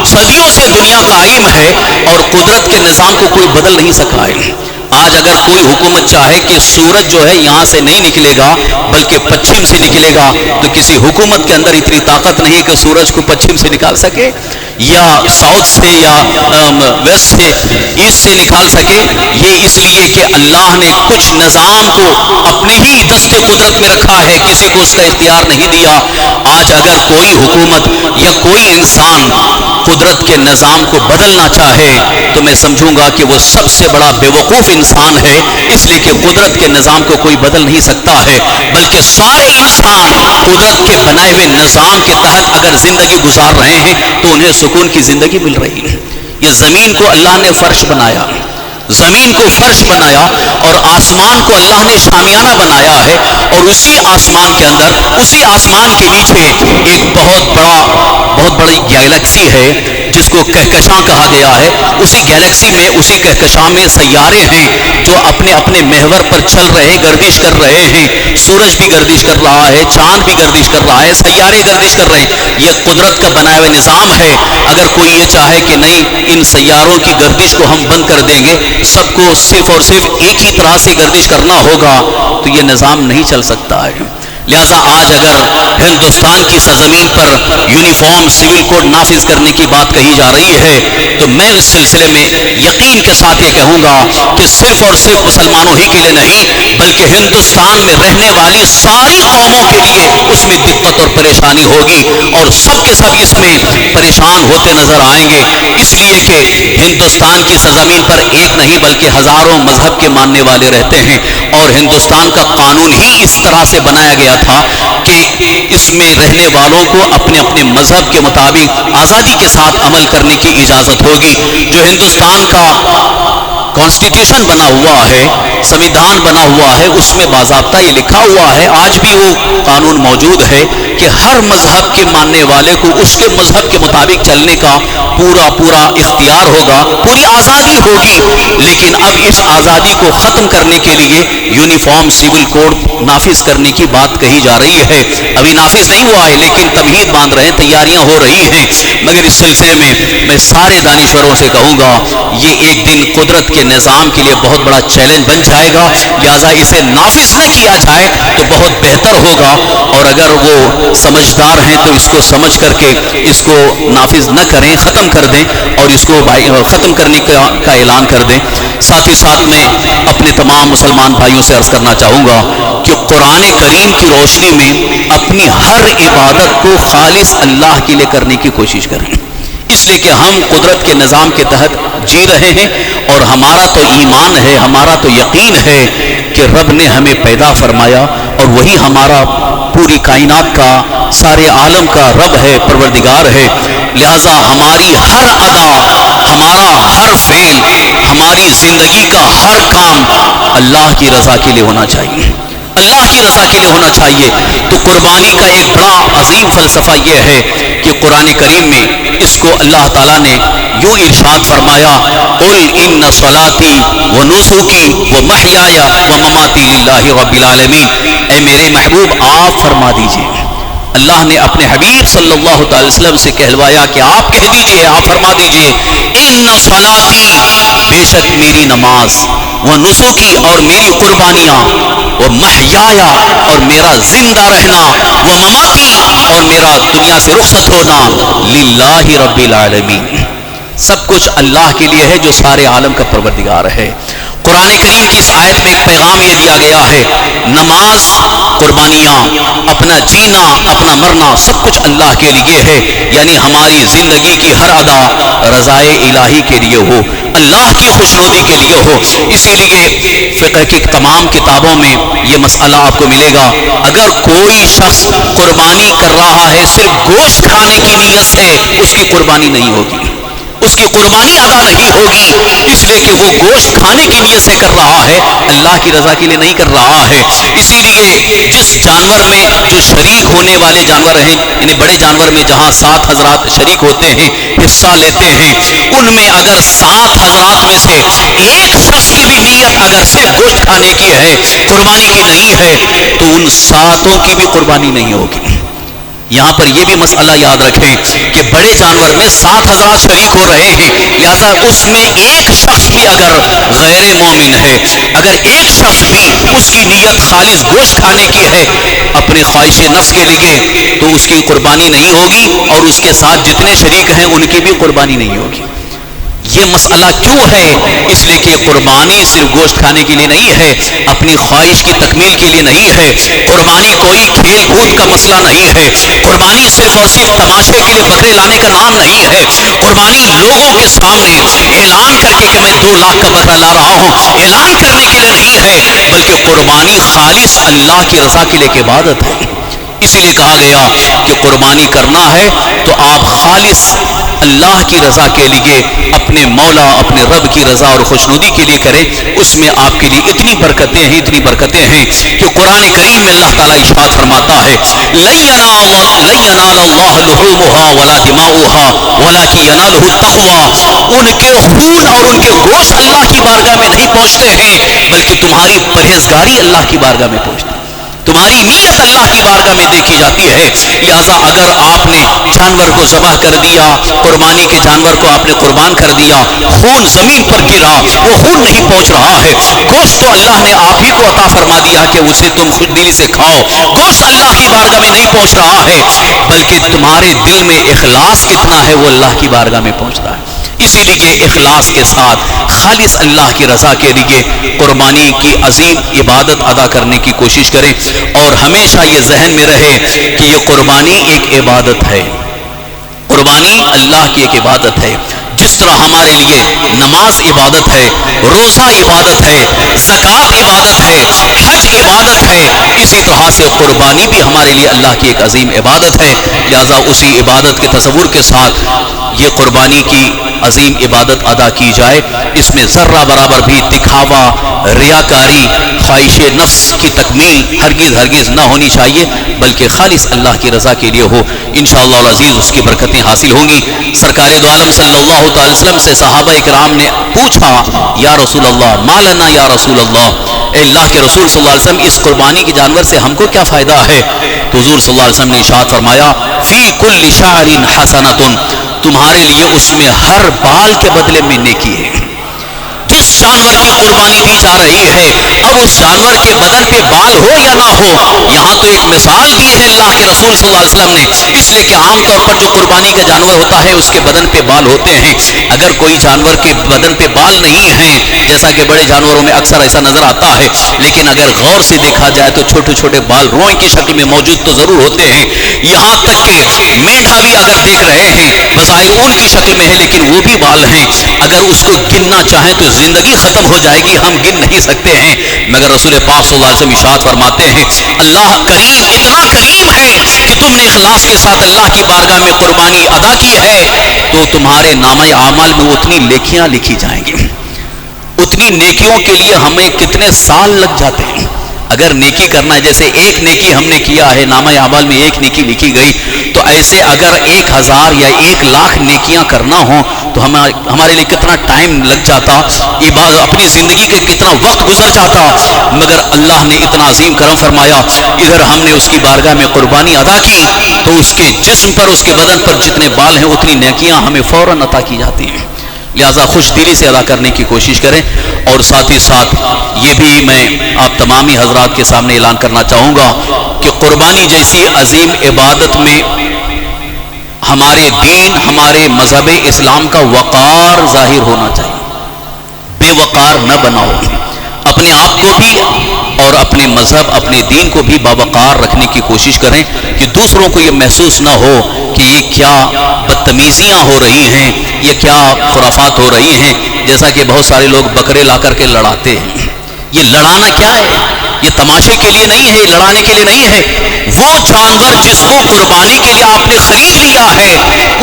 صدیوں سے دنیا کا علم ہے اور قدرت کے نظام کو کوئی بدل نہیں سکا ہے۔ آج اگر کوئی حکومت چاہے کہ سورج جو ہے یہاں سے نہیں نکلے گا بلکہ پچھم سے نکلے گا، تو کسی حکومت کے اندر اتنی طاقت نہیں کہ سورج کو پچھم سے نکال سکے یا ساؤتھ سے یا ویسٹ سے ایسٹ سے نکال سکے۔ یہ اس لیے کہ اللہ نے کچھ نظام کو اپنے ہی دست قدرت میں رکھا ہے، کسی کو اس کا اختیار نہیں دیا۔ آج اگر کوئی حکومت یا کوئی انسان قدرت کے نظام کو بدلنا چاہے تو میں سمجھوں گا کہ وہ سب سے بڑا بے وقوف انسان ہے، اس لیے کہ قدرت کے نظام کو کوئی بدل نہیں سکتا ہے، بلکہ سارے انسان قدرت کے بنائے ہوئے نظام کے تحت اگر زندگی گزار رہے ہیں تو انہیں سکون کی زندگی مل رہی ہے۔ یہ زمین کو اللہ نے فرش بنایا، زمین کو فرش بنایا، اور آسمان کو اللہ نے شامیانہ بنایا ہے، اور اسی آسمان کے اندر، اسی آسمان کے نیچے ایک بہت بڑی گیلیکسی ہے جس کو کہکشاں کہا گیا ہے۔ اسی گیلیکسی میں، اسی کہکشاں میں سیارے ہیں جو اپنے اپنے محور پر چل رہے، گردش کر رہے ہیں، سورج بھی گردش کر رہا ہے، چاند بھی گردش کر رہا ہے، سیارے گردش کر رہے ہیں۔ یہ قدرت کا بنایا ہوا نظام ہے۔ اگر کوئی یہ چاہے کہ نہیں ان سیاروں کی گردش کو ہم بند کر دیں گے، سب کو صرف اور صرف ایک ہی طرح سے گردش کرنا ہوگا، تو یہ نظام نہیں چل سکتا ہے۔ لہٰذا آج اگر ہندوستان کی سرزمین پر یونیفارم سول کوڈ نافذ کرنے کی بات کہی جا رہی ہے تو میں اس سلسلے میں یقین کے ساتھ یہ کہوں گا کہ صرف اور صرف مسلمانوں ہی کے لیے نہیں بلکہ ہندوستان میں رہنے والی ساری قوموں کے لیے اس میں دقت اور پریشانی ہوگی، اور سب کے سب اس میں پریشان ہوتے نظر آئیں گے، اس لیے کہ ہندوستان کی سرزمین پر ایک نہیں بلکہ ہزاروں مذہب کے ماننے والے رہتے ہیں، اور ہندوستان کا قانون ہی اس طرح سے بنایا گیا تھا کہ اس میں رہنے والوں کو اپنے اپنے مذہب کے مطابق آزادی کے ساتھ عمل کرنے کی اجازت ہوگی۔ جو ہندوستان کا کانسٹیٹیوشن بنا ہوا ہے، سمویدھان بنا ہوا ہے، اس میں باضابطہ یہ لکھا ہوا ہے، آج بھی وہ قانون موجود ہے کہ ہر مذہب کے ماننے والے کو اس کے مذہب کے مطابق چلنے کا پورا اختیار ہوگا، پوری آزادی ہوگی۔ لیکن اب اس آزادی کو ختم کرنے کے لیے یونیفارم سول کوڈ نافذ کرنے کی بات کہی جا رہی ہے۔ ابھی نافذ نہیں ہوا ہے لیکن تمہید باندھ رہے ہیں، تیاریاں ہو رہی ہیں، مگر اس سلسلے میں میں سارے دانشوروں سے کہوں گا یہ ایک دن قدرت کے نظام کے لیے بہت بڑا چیلنج بن جائے گا، لہٰذا اسے نافذ نہ کیا جائے تو بہت بہتر ہوگا، اور اگر وہ سمجھدار ہیں تو اس کو سمجھ کر کے اس کو نافذ نہ کریں، ختم کر دیں، اور اس کو ختم کرنے کا اعلان کر دیں۔ ساتھ ہی ساتھ میں اپنے تمام مسلمان بھائیوں سے عرض کرنا چاہوں گا کہ قرآن کریم کی روشنی میں اپنی ہر عبادت کو خالص اللہ کے لیے کرنے کی کوشش کریں، اس لیے کہ ہم قدرت کے نظام کے تحت جی رہے ہیں، اور ہمارا تو ایمان ہے، ہمارا تو یقین ہے کہ رب نے ہمیں پیدا فرمایا اور وہی ہمارا پوری کائنات کا، سارے عالم کا رب ہے، پروردگار ہے۔ لہٰذا ہماری ہر ادا، ہمارا ہر فعل، ہماری زندگی کا ہر کام اللہ کی رضا کے لیے ہونا چاہیے۔ اللہ کی رضا کے لیے ہونا چاہیے۔ تو قربانی کا ایک بڑا عظیم فلسفہ یہ ہے کہ قرآن کریم میں اس کو اللہ تعالیٰ نے یوں ارشاد فرمایا، قل ان صلاتی و نسکی و محیای و مماتی للہ رب العالمین۔ اے میرے محبوب آپ فرما دیجئے، اللہ نے اپنے حبیب صلی اللہ تعالی وسلم سے کہلوایا کہ آپ کہہ دیجئے، آپ فرما دیجئے، ان صلاتی، بے شک میری نماز، و نسکی اور میری قربانیاں، و محیایا اور میرا زندہ رہنا، و مماتی اور میرا دنیا سے رخصت ہونا، للہ رب العالمین، سب کچھ اللہ کے لیے ہے جو سارے عالم کا پروردگار ہے۔ قرآن کریم کی اس آیت میں ایک پیغام یہ دیا گیا ہے، نماز، قربانیاں، اپنا جینا، اپنا مرنا، سب کچھ اللہ کے لیے ہے، یعنی ہماری زندگی کی ہر ادا رضائے الہی کے لیے ہو، اللہ کی خوشنودی کے لیے ہو۔ اسی لیے فقہ کی تمام کتابوں میں یہ مسئلہ آپ کو ملے گا، اگر کوئی شخص قربانی کر رہا ہے صرف گوشت کھانے کی نیت سے، اس کی قربانی نہیں ہوگی، اس کی قربانی ادا نہیں ہوگی، اس لیے کہ وہ گوشت کھانے کی نیت سے کر رہا ہے، اللہ کی رضا کے لیے نہیں کر رہا ہے۔ اسی لیے جس جانور میں جو شریک ہونے والے جانور ہیں، یعنی بڑے جانور میں جہاں 7 حضرات شریک ہوتے ہیں، حصہ لیتے ہیں، ان میں اگر 7 حضرات میں سے ایک شخص کی بھی نیت اگر صرف گوشت کھانے کی ہے، قربانی کی نہیں ہے، تو ان 7 کی بھی قربانی نہیں ہوگی۔ یہاں پر یہ بھی مسئلہ یاد رکھیں کہ بڑے جانور میں 7 حضرات شریک ہو رہے ہیں، لہذا اس میں ایک شخص بھی اگر غیر مومن ہے، اگر ایک شخص بھی اس کی نیت خالص گوشت کھانے کی ہے اپنے خواہش نفس کے لیے، تو اس کی قربانی نہیں ہوگی، اور اس کے ساتھ جتنے شریک ہیں ان کی بھی قربانی نہیں ہوگی۔ یہ مسئلہ کیوں ہے؟ اس لیے کہ قربانی صرف گوشت کھانے کے لیے نہیں ہے، اپنی خواہش کی تکمیل کے لیے نہیں ہے، قربانی کوئی کھیل کود کا مسئلہ نہیں ہے، قربانی صرف اور صرف تماشے کے لیے بکرے لانے کا نام نہیں ہے، قربانی لوگوں کے سامنے اعلان کر کے کہ میں 2 لاکھ کا بکرا لا رہا ہوں، اعلان کرنے کے لیے نہیں ہے، بلکہ قربانی خالص اللہ کی رضا کے لیے عبادت ہے۔ اسی لیے کہا گیا کہ قربانی کرنا ہے تو آپ خالص اللہ کی رضا کے لیے، اپنے مولا اپنے رب کی رضا اور خوشنودی کے لیے کریں، اس میں آپ کے لیے اتنی برکتیں ہیں، اتنی برکتیں ہیں کہ قرآن کریم میں اللہ تعالیٰ ارشاد فرماتا ہے، لن ينال اللہ لحومها ولا دماؤها ولكن ينالہ التقوی، ان کے خون اور ان کے گوشت اللہ کی بارگاہ میں نہیں پہنچتے ہیں، بلکہ تمہاری پرہیزگاری اللہ کی بارگاہ میں پہنچتی ہے، تمہاری نیت اللہ کی بارگاہ میں دیکھی جاتی ہے۔ لہذا اگر آپ نے جانور کو ذبح کر دیا، قربانی کے جانور کو آپ نے قربان کر دیا، خون زمین پر گرا، وہ خون نہیں پہنچ رہا ہے، گوشت تو اللہ نے آپ ہی کو عطا فرما دیا کہ اسے تم خوش دلی سے کھاؤ، گوشت اللہ کی بارگاہ میں نہیں پہنچ رہا ہے، بلکہ تمہارے دل میں اخلاص کتنا ہے وہ اللہ کی بارگاہ میں پہنچتا ہے۔ اسی لیے اخلاص کے ساتھ خالص اللہ کی رضا کے لیے قربانی کی عظیم عبادت ادا کرنے کی کوشش کریں، اور ہمیشہ یہ ذہن میں رہے کہ یہ قربانی ایک عبادت ہے، قربانی اللہ کی ایک عبادت ہے۔ جس طرح ہمارے لیے نماز عبادت ہے، روزہ عبادت ہے، زکوٰۃ عبادت ہے، حج عبادت ہے، اسی طرح سے قربانی بھی ہمارے لیے اللہ کی ایک عظیم عبادت ہے۔ لہذا اسی عبادت کے تصور کے ساتھ یہ قربانی کی عظیم عبادت ادا کی جائے، اس میں ذرہ برابر بھی دکھاوا، ریاکاری، خواہش نفس کی تکمیل ہرگز نہ ہونی چاہیے، بلکہ خالص اللہ کی رضا کے لیے ہو۔ انشاءاللہ العزیز اس کی برکتیں حاصل ہوں گی۔ سرکار دو عالم صلی اللہ تعالی وسلم سے صحابہ کرام نے پوچھا، یا رسول اللہ ما لنا یا رسول اللہ، اے اللہ کے رسول صلی اللہ علیہ وسلم اس قربانی کے جانور سے ہم کو کیا فائدہ ہے؟ تو حضور صلی اللہ علیہ وسلم نے ارشاد فرمایا، فی کل شعر حسنۃ، تمہارے لیے اس میں ہر بال کے بدلے میں نیکی ہے۔ جس جانور کی قربانی دی جا رہی ہے، اب اس جانور کے بدن پہ بال ہو یا نہ ہو، یہاں تو ایک مثال دی ہے اللہ کے رسول صلی اللہ علیہ وسلم نے، اس لیے کہ عام طور پر جو قربانی کا جانور ہوتا ہے اس کے بدن پہ بال ہوتے ہیں۔ اگر کوئی جانور کے بدن پہ بال نہیں ہیں، جیسا کہ بڑے جانوروں میں اکثر ایسا نظر آتا ہے، لیکن اگر غور سے دیکھا جائے تو چھوٹے چھوٹے بال روئیں کی شکل میں موجود تو ضرور ہوتے ہیں، یہاں تک کہ مینڈھا بھی اگر دیکھ رہے ہیں بظاہر اون کی شکل میں ہے لیکن وہ بھی بال ہیں، اگر اس کو گننا چاہیں تو زندگی ختم ہو جائے گی، ہم گن نہیں سکتے ہیں، مگر رسول پاک صلی اللہ علیہ وسلم ارشاد فرماتے ہیں، اللہ کریم اتنا کریم ہے کہ تم نے اخلاص کے ساتھ اللہ کی بارگاہ میں قربانی ادا کی ہے تو تمہارے نامہ اعمال میں اتنی نیکیاں لکھی جائیں گی۔ اتنی نیکیوں کے لیے ہمیں کتنے سال لگ جاتے ہیں، اگر نیکی کرنا ہے، جیسے ایک نیکی ہم نے کیا ہے، نامہ اعمال میں ایک نیکی لکھی گئی، تو ایسے اگر 1000 یا 1,00,000 نیکیاں کرنا ہوں تو ہمارے لیے کتنا ٹائم لگ جاتا، عبادت اپنی زندگی کے کتنا وقت گزر جاتا، مگر اللہ نے اتنا عظیم کرم فرمایا، ادھر ہم نے اس کی بارگاہ میں قربانی ادا کی تو اس کے جسم پر، اس کے بدن پر جتنے بال ہیں اتنی نیکیاں ہمیں فوراً عطا کی جاتی ہیں۔ لہٰذا خوش دلی سے ادا کرنے کی کوشش کریں، اور ساتھ ہی ساتھ یہ بھی میں آپ تمامی حضرات کے سامنے اعلان کرنا چاہوں گا کہ قربانی جیسی عظیم عبادت میں ہمارے دین، ہمارے مذہب اسلام کا وقار ظاہر ہونا چاہیے۔ بے وقار نہ بناؤ، اپنے آپ کو بھی اور اپنے مذہب، اپنے دین کو بھی باوقار رکھنے کی کوشش کریں کہ دوسروں کو یہ محسوس نہ ہو کہ یہ کیا بدتمیزیاں ہو رہی ہیں، یہ کیا خرافات ہو رہی ہیں۔ جیسا کہ بہت سارے لوگ بکرے لا کر کے لڑاتے ہیں، یہ لڑانا کیا ہے؟ یہ تماشے کے لیے نہیں ہے، یہ لڑانے کے لیے نہیں ہے۔ وہ جانور جس کو قربانی کے لیے آپ نے خرید لیا ہے،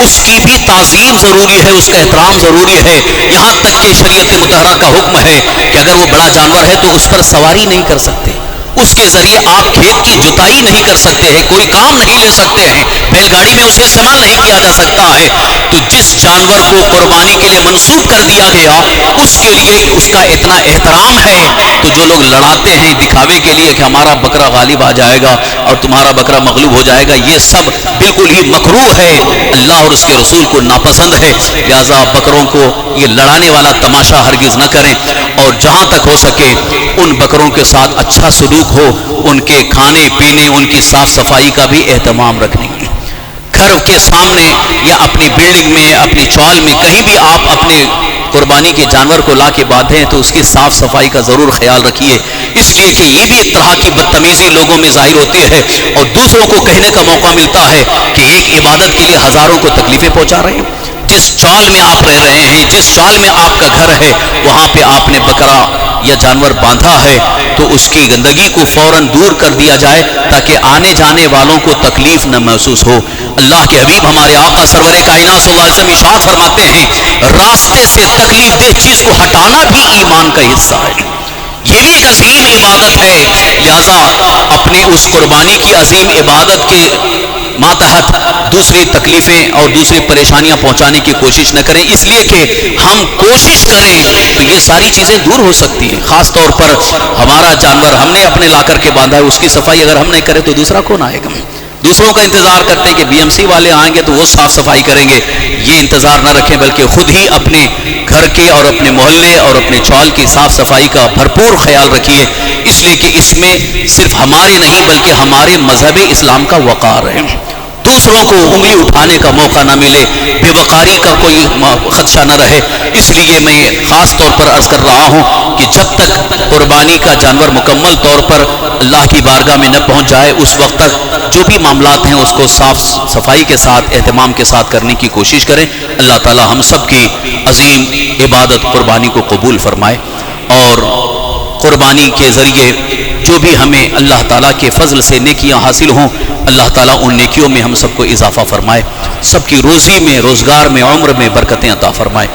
اس کی بھی تعظیم ضروری ہے، اس کا احترام ضروری ہے۔ یہاں تک کہ شریعت مطہرہ کا حکم ہے کہ اگر وہ بڑا جانور ہے تو اس پر سواری نہیں کر سکتے، اس کے ذریعے آپ کھیت کی جتائی نہیں کر سکتے ہیں، کوئی کام نہیں لے سکتے ہیں، بیل گاڑی میں اس کا استعمال نہیں کیا جا سکتا ہے۔ تو جس جانور کو قربانی کے لیے منسوب کر دیا گیا، اس کے لیے اس کا اتنا احترام ہے۔ تو جو لوگ لڑاتے ہیں دکھاوے کے لیے کہ ہمارا بکرا غالب آ جائے گا اور تمہارا بکرا مغلوب ہو جائے گا، یہ سب بالکل ہی مکروہ ہے، اللہ اور اس کے رسول کو ناپسند ہے۔ لہذا بکروں کو یہ لڑانے والا تماشا ہرگز نہ کریں، اور جہاں تک ہو سکے ان بکروں کے ساتھ اچھا سلوک ہو، ان کے کھانے پینے، ان کی صاف صفائی کا بھی اہتمام رکھنے کی۔ گھر کے سامنے یا اپنی بلڈنگ میں، اپنی چال میں، کہیں بھی آپ اپنے قربانی کے جانور کو لا کے باندھیں تو اس کی صاف صفائی کا ضرور خیال رکھیے، اس لیے کہ یہ بھی ایک طرح کی بدتمیزی لوگوں میں ظاہر ہوتی ہے، اور دوسروں کو کہنے کا موقع ملتا ہے کہ ایک عبادت کے لیے ہزاروں کو تکلیفیں پہنچا رہے ہیں۔ جس چال میں آپ رہ رہے ہیں، جس چال میں آپ کا گھر ہے، وہاں پہ آپ نے بکرا یا جانور باندھا ہے تو اس کی گندگی کو فوراً دور کر دیا جائے تاکہ آنے جانے والوں کو تکلیف نہ محسوس ہو۔ اللہ کے حبیب ہمارے آقا سرور کائنات صلی اللہ علیہ وسلم ارشاد فرماتے ہیں، راستے سے تکلیف دہ چیز کو ہٹانا بھی ایمان کا حصہ ہے، یہ بھی ایک عظیم عبادت ہے۔ لہذا اپنے اس قربانی کی عظیم عبادت کے ماتحت دوسری تکلیفیں اور دوسری پریشانیاں پہنچانے کی کوشش نہ کریں، اس لیے کہ ہم کوشش کریں تو یہ ساری چیزیں دور ہو سکتی ہیں۔ خاص طور پر ہمارا جانور ہم نے اپنے لا کر کے باندھا ہے، اس کی صفائی اگر ہم نہیں کریں تو دوسرا کون آئے گا؟ دوسروں کا انتظار کرتے ہیں کہ بی ایم سی والے آئیں گے تو وہ صاف صفائی کریں گے، یہ انتظار نہ رکھیں، بلکہ خود ہی اپنے گھر کے اور اپنے محلے اور اپنے چال کی صاف صفائی کا بھرپور خیال رکھیے، اس لیے کہ اس میں صرف ہمارے نہیں بلکہ ہمارے مذہب اسلام کا وقار ہے۔ دوسروں کو انگلی اٹھانے کا موقع نہ ملے، بے وقاری کا کوئی خدشہ نہ رہے، اس لیے میں خاص طور پر عرض کر رہا ہوں کہ جب تک قربانی کا جانور مکمل طور پر اللہ کی بارگاہ میں نہ پہنچ جائے، اس وقت تک جو بھی معاملات ہیں اس کو صاف صفائی کے ساتھ، اہتمام کے ساتھ کرنے کی کوشش کریں۔ اللہ تعالی ہم سب کی عظیم عبادت قربانی کو قبول فرمائے، اور قربانی کے ذریعے جو بھی ہمیں اللہ تعالیٰ کے فضل سے نیکیاں حاصل ہوں، اللہ تعالیٰ ان نیکیوں میں ہم سب کو اضافہ فرمائے، سب کی روزی میں، روزگار میں، عمر میں برکتیں عطا فرمائے،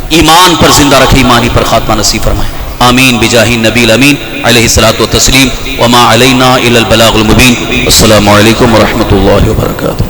ایمان پر زندہ رکھے، ایمانی پر خاتمہ نصیب فرمائے۔ آمین بجاہ النبی الامین علیہ الصلاۃ والتسلیم، وما علینا الا البلاغ المبین۔ السلام علیکم ورحمۃ اللہ وبرکاتہ۔